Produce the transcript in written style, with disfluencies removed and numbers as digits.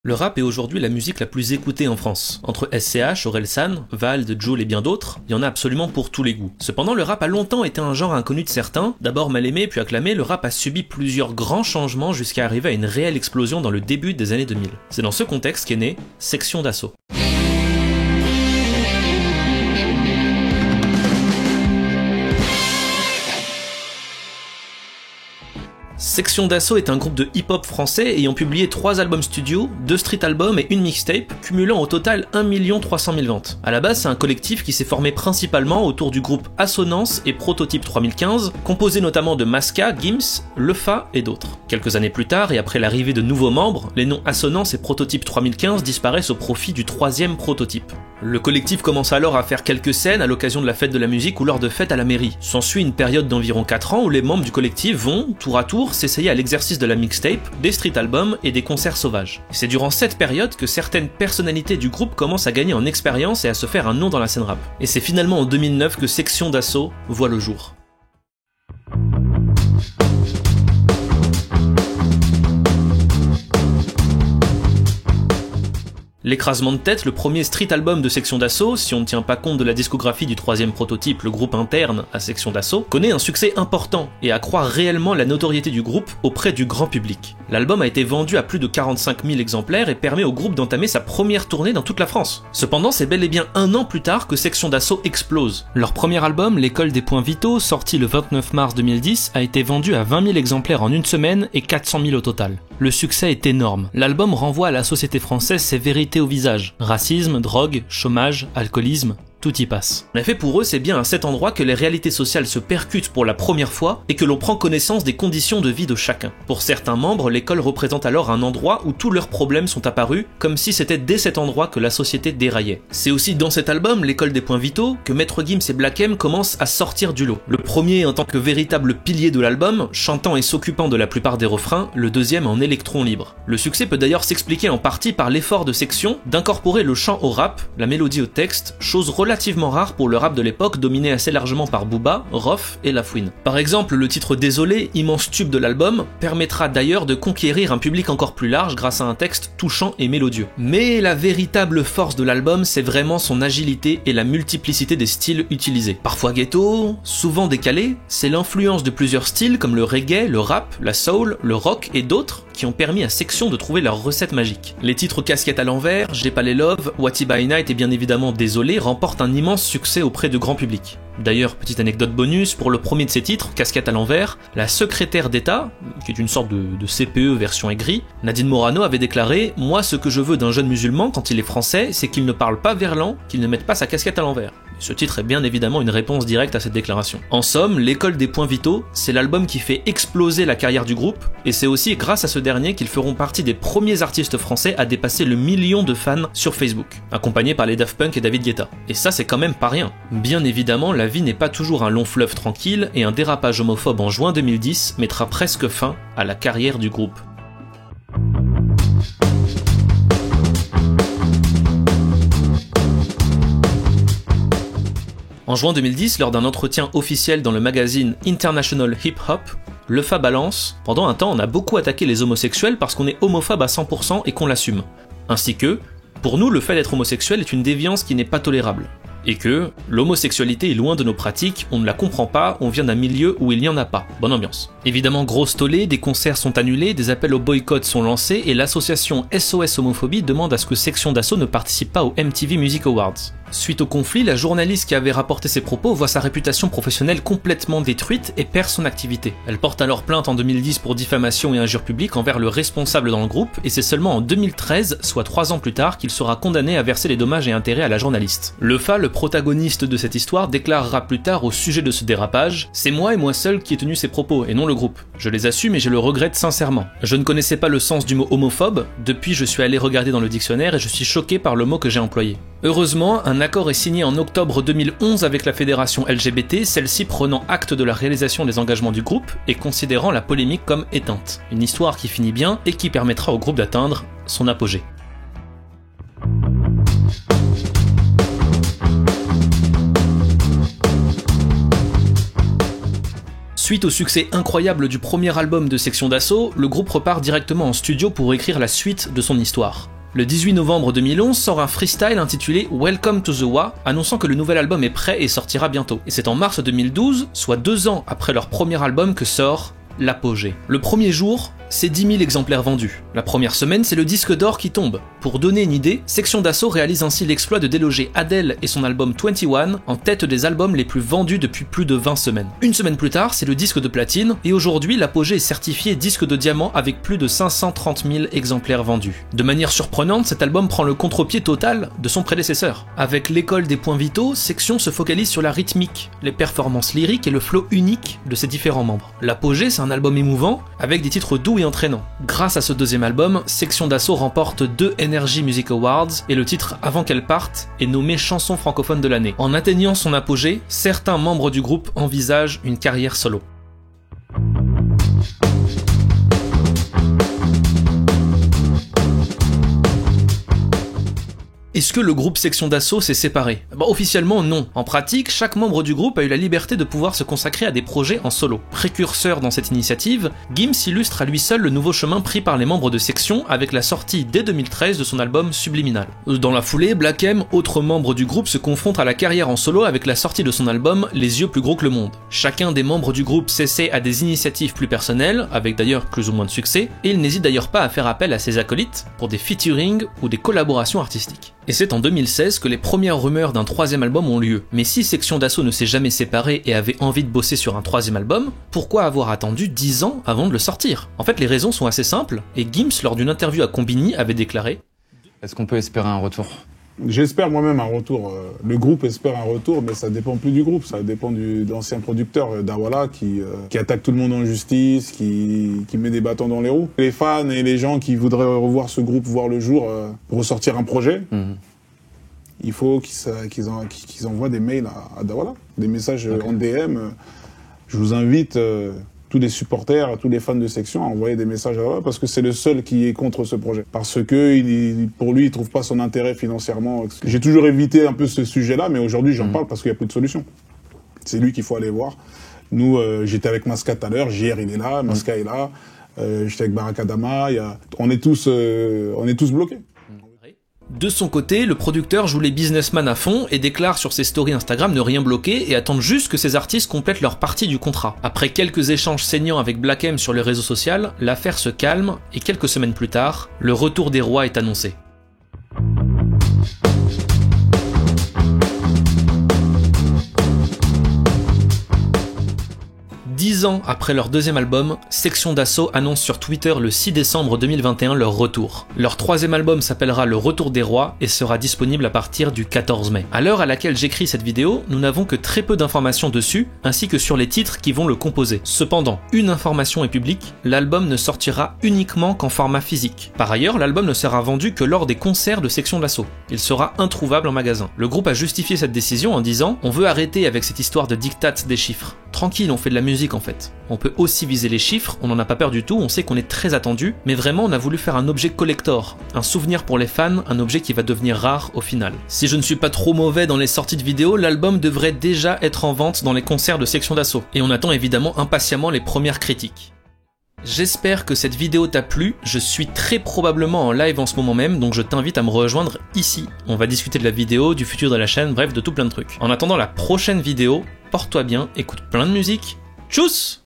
Le rap est aujourd'hui la musique la plus écoutée en France. Entre SCH, Orelsan, Vald, Jul et bien d'autres, il y en a absolument pour tous les goûts. Cependant, le rap a longtemps été un genre inconnu de certains. D'abord mal aimé puis acclamé, le rap a subi plusieurs grands changements jusqu'à arriver à une réelle explosion dans le début des années 2000. C'est dans ce contexte qu'est né Section d'Assaut. Section d'Assaut est un groupe de hip-hop français ayant publié 3 albums studio, 2 street albums et une mixtape, cumulant au total 1 300 000 ventes. À la base, c'est un collectif qui s'est formé principalement autour du groupe Assonance et Prototype 3015, composé notamment de Masca, Gims, Lefa et d'autres. Quelques années plus tard, et après l'arrivée de nouveaux membres, les noms Assonance et Prototype 3015 disparaissent au profit du 3e prototype. Le collectif commence alors à faire quelques scènes à l'occasion de la fête de la musique ou lors de fêtes à la mairie. S'ensuit une période d'environ 4 ans où les membres du collectif vont, tour à tour, s'essayer à l'exercice de la mixtape, des street albums et des concerts sauvages. C'est durant cette période que certaines personnalités du groupe commencent à gagner en expérience et à se faire un nom dans la scène rap. Et c'est finalement en 2009 que Section d'Assaut voit le jour. L'écrasement de tête, le premier street album de Section d'Assaut, si on ne tient pas compte de la discographie du 3e prototype, le groupe interne à Section d'Assaut, connaît un succès important et accroît réellement la notoriété du groupe auprès du grand public. L'album a été vendu à plus de 45 000 exemplaires et permet au groupe d'entamer sa première tournée dans toute la France. Cependant, c'est bel et bien 1 an plus tard que Section d'Assaut explose. Leur premier album, L'école des points vitaux, sorti le 29 mars 2010, a été vendu à 20 000 exemplaires en une semaine et 400 000 au total. Le succès est énorme. L'album renvoie à la société française ses vérités au visage. Racisme, drogue, chômage, alcoolisme, tout y passe. En effet, pour eux, c'est bien à cet endroit que les réalités sociales se percutent pour la première fois et que l'on prend connaissance des conditions de vie de chacun. Pour certains membres, l'école représente alors un endroit où tous leurs problèmes sont apparus, comme si c'était dès cet endroit que la société déraillait. C'est aussi dans cet album, L'école des points vitaux, que Maître Gims et Black M commencent à sortir du lot. Le premier en tant que véritable pilier de l'album, chantant et s'occupant de la plupart des refrains, le deuxième en électron libre. Le succès peut d'ailleurs s'expliquer en partie par l'effort de Section d'incorporer le chant au rap, la mélodie au texte, chose relativement rare pour le rap de l'époque dominé assez largement par Booba, Rof et La Fouine. Par exemple, le titre Désolé, immense tube de l'album, permettra d'ailleurs de conquérir un public encore plus large grâce à un texte touchant et mélodieux. Mais la véritable force de l'album, c'est vraiment son agilité et la multiplicité des styles utilisés. Parfois ghetto, souvent décalé, c'est l'influence de plusieurs styles comme le reggae, le rap, la soul, le rock et d'autres qui ont permis à Section de trouver leur recette magique. Les titres Casquette à l'envers, J'ai pas les love, Wati by Night et bien évidemment Désolé remportent un immense succès auprès de grand public. D'ailleurs, petite anecdote bonus, pour le premier de ces titres, Casquette à l'envers, la secrétaire d'État, qui est une sorte de CPE version aigrie, Nadine Morano avait déclaré « Moi, ce que je veux d'un jeune musulman quand il est français, c'est qu'il ne parle pas verlan, qu'il ne mette pas sa casquette à l'envers ». Ce titre est bien évidemment une réponse directe à cette déclaration. En somme, L'école des points vitaux, c'est l'album qui fait exploser la carrière du groupe, et c'est aussi grâce à ce dernier qu'ils feront partie des premiers artistes français à dépasser le 1 million de fans sur Facebook, accompagnés par les Daft Punk et David Guetta. Et ça, c'est quand même pas rien. Bien évidemment, la vie n'est pas toujours un long fleuve tranquille, et un dérapage homophobe en juin 2010 mettra presque fin à la carrière du groupe. En juin 2010, lors d'un entretien officiel dans le magazine International Hip Hop, Lefa balance « Pendant un temps, on a beaucoup attaqué les homosexuels parce qu'on est homophobe à 100% et qu'on l'assume. Ainsi que, pour nous, le fait d'être homosexuel est une déviance qui n'est pas tolérable. Et que l'homosexualité est loin de nos pratiques, on ne la comprend pas, on vient d'un milieu où il n'y en a pas. Bonne ambiance. » Évidemment, grosse tollée, des concerts sont annulés, des appels au boycott sont lancés et l'association SOS Homophobie demande à ce que Section d'Assaut ne participe pas aux MTV Music Awards. Suite au conflit, la journaliste qui avait rapporté ses propos voit sa réputation professionnelle complètement détruite et perd son activité. Elle porte alors plainte en 2010 pour diffamation et injure publique envers le responsable dans le groupe, et c'est seulement en 2013, soit 3 ans plus tard, qu'il sera condamné à verser les dommages et intérêts à la journaliste. Lefa, le protagoniste de cette histoire, déclarera plus tard au sujet de ce dérapage « C'est moi et moi seul qui ai tenu ces propos, et non le groupe. Je les assume et je le regrette sincèrement. Je ne connaissais pas le sens du mot homophobe, depuis je suis allé regarder dans le dictionnaire et je suis choqué par le mot que j'ai employé. Heureusement, un accord est signé en octobre 2011 avec la fédération LGBT, celle-ci prenant acte de la réalisation des engagements du groupe et considérant la polémique comme éteinte. Une histoire qui finit bien et qui permettra au groupe d'atteindre son apogée. Suite au succès incroyable du premier album de Section d'Assaut, le groupe repart directement en studio pour écrire la suite de son histoire. Le 18 novembre 2011 sort un freestyle intitulé Welcome to the Wa, annonçant que le nouvel album est prêt et sortira bientôt. Et c'est en mars 2012, soit 2 ans après leur premier album, que sort l'apogée. Le premier jour, c'est 10 000 exemplaires vendus. La première semaine, c'est le disque d'or qui tombe. Pour donner une idée, Section d'Assaut réalise ainsi l'exploit de déloger Adele et son album 21 en tête des albums les plus vendus depuis plus de 20 semaines. Une semaine plus tard, c'est le disque de platine, et aujourd'hui, l'apogée est certifié disque de diamant avec plus de 530 000 exemplaires vendus. De manière surprenante, cet album prend le contre-pied total de son prédécesseur. Avec l'école des points vitaux, Section se focalise sur la rythmique, les performances lyriques et le flow unique de ses différents membres. L'apogée, c'est un album émouvant, avec des titres doux et entraînant. Grâce à ce deuxième album, Section d'Assaut remporte 2 Energy Music Awards et le titre Avant qu'elle parte est nommé chanson francophone de l'année. En atteignant son apogée, certains membres du groupe envisagent une carrière solo. Est-ce que le groupe Section d'Assaut s'est séparé ? Officiellement non. En pratique, chaque membre du groupe a eu la liberté de pouvoir se consacrer à des projets en solo. Précurseur dans cette initiative, Gims illustre à lui seul le nouveau chemin pris par les membres de Section avec la sortie dès 2013 de son album Subliminal. Dans la foulée, Black M, autre membre du groupe, se confronte à la carrière en solo avec la sortie de son album Les yeux plus gros que le monde. Chacun des membres du groupe s'essaie à des initiatives plus personnelles, avec d'ailleurs plus ou moins de succès, et il n'hésite d'ailleurs pas à faire appel à ses acolytes pour des featuring ou des collaborations artistiques. Et c'est en 2016 que les premières rumeurs d'un 3e album ont lieu. Mais si Section d'Assaut ne s'est jamais séparée et avait envie de bosser sur un 3e album, pourquoi avoir attendu 10 ans avant de le sortir ? En fait, les raisons sont assez simples, et Gims, lors d'une interview à Combini, avait déclaré « Est-ce qu'on peut espérer un retour ?» J'espère moi-même un retour. Le groupe espère un retour, mais ça dépend plus du groupe. Ça dépend de l'ancien producteur Dawala qui attaque tout le monde en justice, qui met des bâtons dans les roues. Les fans et les gens qui voudraient revoir ce groupe voir le jour pour ressortir un projet, il faut qu'ils envoient des mails à Dawala, des messages en DM. Je vous invite tous les supporters, tous les fans de Section à envoyer des messages à Dawala parce que c'est le seul qui est contre ce projet. Parce que pour lui, il trouve pas son intérêt financièrement. J'ai toujours évité un peu ce sujet-là, mais aujourd'hui, j'en parle parce qu'il n'y a plus de solution. C'est lui qu'il faut aller voir. Nous, j'étais avec Masca tout à l'heure, JR il est là, Masca est là, j'étais avec Barakadama, on est tous bloqués. De son côté, le producteur joue les businessmen à fond et déclare sur ses stories Instagram ne rien bloquer et attendre juste que ses artistes complètent leur partie du contrat. Après quelques échanges saignants avec Black M sur les réseaux sociaux, l'affaire se calme et quelques semaines plus tard, le retour des rois est annoncé. 10 ans après leur 2e album, Section d'Assaut annonce sur Twitter le 6 décembre 2021 leur retour. Leur 3e album s'appellera Le Retour des Rois et sera disponible à partir du 14 mai. À l'heure à laquelle j'écris cette vidéo, nous n'avons que très peu d'informations dessus, ainsi que sur les titres qui vont le composer. Cependant, une information est publique, l'album ne sortira uniquement qu'en format physique. Par ailleurs, l'album ne sera vendu que lors des concerts de Section d'Assaut. Il sera introuvable en magasin. Le groupe a justifié cette décision en disant « On veut arrêter avec cette histoire de diktat des chiffres. Tranquille, on fait de la musique en fait. On peut aussi viser les chiffres, on n'en a pas peur du tout, on sait qu'on est très attendu, mais vraiment on a voulu faire un objet collector, un souvenir pour les fans, un objet qui va devenir rare au final. Si je ne suis pas trop mauvais dans les sorties de vidéos, l'album devrait déjà être en vente dans les concerts de Section d'Assaut, et on attend évidemment impatiemment les premières critiques. J'espère que cette vidéo t'a plu, je suis très probablement en live en ce moment même, donc je t'invite à me rejoindre ici. On va discuter de la vidéo, du futur de la chaîne, bref de tout plein de trucs. En attendant la prochaine vidéo, porte-toi bien, écoute plein de musique, tchuss!